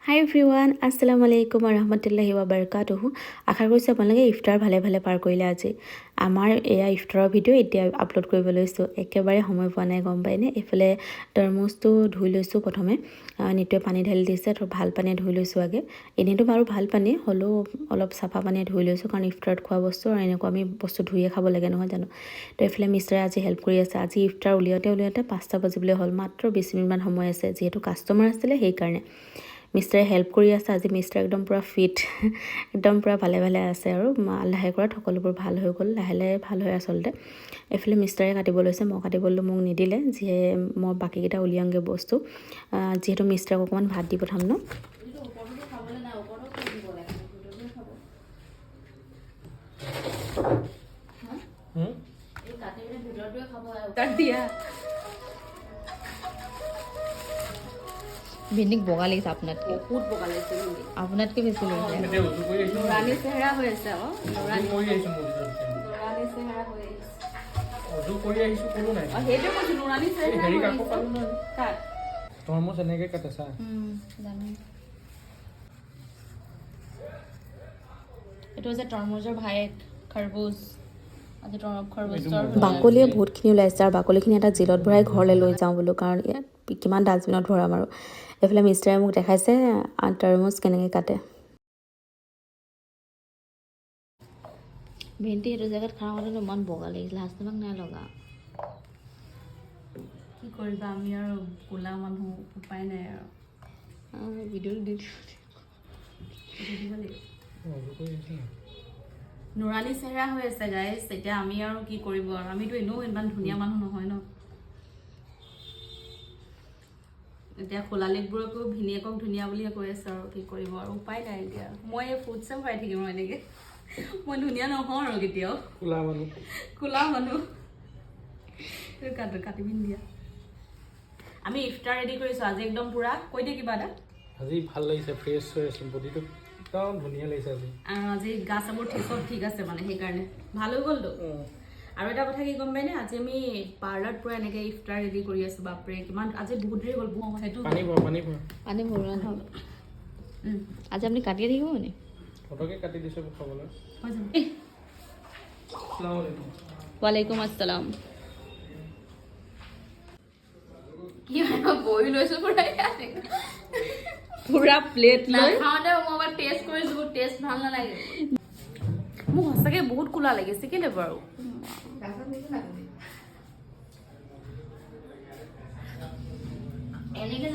হাই everyone, আসসালামু আলাইকুম warahmatullahi wabarakatuh। আশা কৰিছোঁ আপোনালোকে ইফতাৰ ভালে ভালে পাৰ কৰিলে। আজি আমাৰ এয়া ইফতাৰৰ ভিডিঅ' এতিয়া আপলোড কৰিব লৈছোঁ। একেবাৰে সময় পোৱা নাই, গম পাইনে। এইফালে তৰমুজটো ধুই লৈছোঁ প্ৰথমে। নিতুৱে পানী ঢালি দিছে, তো ভাল পানী ধুই লৈছোঁ আগে। এনেইতো বাৰু ভাল পানী হ'লেও অলপ চাফা পানীয়ে ধুই লৈছোঁ, কাৰণ ইফতাৰত খোৱা বস্তু আৰু এনেকুৱা আমি বস্তু ধুইয়ে খাব লাগে, নহয় জানো। তো এইফালে মিষ্টাৰে আজি হেল্প কৰি আছে। আজি ইফতাৰ উলিয়াওঁতে 5টা বাজিবলৈ হ'ল, মাত্ৰ 20 মিনিটমান সময় আছে, যিহেতু কাষ্টমাৰ আছিলে সেইকাৰণে। মিষ্টাৰে হেল্প কৰি আছে। আজি মিষ্টাৰ একদম পূৰা ফিট, একদম পূৰা ভালে ভালে আছে আৰু লাহে কৰাত সকলোবোৰ ভাল হৈ গ'ল, লাহে লাহে ভাল হয় আচলতে। এইফালে মিষ্টাৰে কাটিব লৈছে, মই কাটিবলৈ মোক নিদিলে, যিয়ে মই বাকীকেইটা উলিয়াওঁগৈ বস্তু, যিহেতু মিষ্টাৰক অকণমান ভাত দি পঠাম ন। ভিনিক বগা লাগিছে আপোনাতকে, বহুত বগা লাগিছে ভিন্দি। আপোনাতকে বেছি লাগিছে। নুৰানী চেহেৰা হৈ আছে আকৌ, নুৰানী চেহেৰা হৈ আহিছে। সেইটোৱে কৈছো, নুৰানী চেহেৰা হৈ আহিছে। কাট তৰমুজ এনেকে কাটে চা। জানো এইটো হৈছে তৰমুজৰ ভায়েক খৰবুজ। আজি খৰবুজৰ বাকলিয়ে বহুতখিনি ওলাইছে, আৰু বাকলিখিনি এটা জিলত ভৰাই ঘৰলৈ লৈ যাওঁ বোলো, কাৰণ ইয়াত কিমান ডাষ্টবিনত ভৰাম আৰু। এইফালে মিষ্টাৰে মোক দেখাইছে তৰমুজ কেনেকৈ কাটে। ভেন্দি এইটো জেগাত খাওঁতে ইমান বগা লাগিছিলে, হাজবেণ্ডক নাই লগা। কি কৰিবা, আমি আৰু ক'লা মানুহ, উপায় নাই আৰু। ভিডিঅ'টো দি নুৰানী চেহেৰা হৈ আছে গাইজ। এতিয়া আমি আৰু কি কৰিব, আৰু আমিতো এনেও ইমান ধুনীয়া মানুহ নহয় ন। এতিয়া খোলালিকবোৰকো ভিনিয়েকক ধুনীয়া বুলিয়ে কৈ আছে, আৰু কি কৰিব আৰু, উপায় নাই এতিয়া। মই এই ফুডছে ভৰাই থাকিম আৰু এনেকৈ, মই ধুনীয়া নহওঁ আৰু কেতিয়াও। কোলা মানুহ কাটি পিন দিয়া। আমি ইফতাৰ ৰেডি কৰিছোঁ আজি, একদম পুৰা। কৈ দিয়ে কিবা এটা। আজি ভাল লাগিছে, ফ্ৰেছ হৈ আছে, বডিটো একদম ধুনীয়া লাগিছে আজি। আৰু আজি গা চাবোৰ চব ঠিক আছে মানে, সেইকাৰণে ভাল হৈ গ'লতো। আৰু এটা কথা কি গম পাইনে, আজি আমি পাৰ্লাৰত পুৰা এনেকৈ ইফতাৰ ৰেডি কৰি আছোঁ। বাপৰে কিমান আজি বহুত দেৰি হ'ল। সেইটো পানী ভৰোৱা নাই। আজি আপুনি কাটিয়ে থাকিব নে? ফটকে কাটি দিছোঁ খাবলৈ। ৱালাইকুম আসসালাম। কি বহি লৈছোঁ পুৰা প্লেট লৈ খাওঁতে মই এবাৰ টেষ্ট কৰিছোঁ, টেষ্ট ভাল নালাগে। মোক সঁচাকৈ বহুত কোলা লাগিছে, কেলে বাৰু? এনেকৈ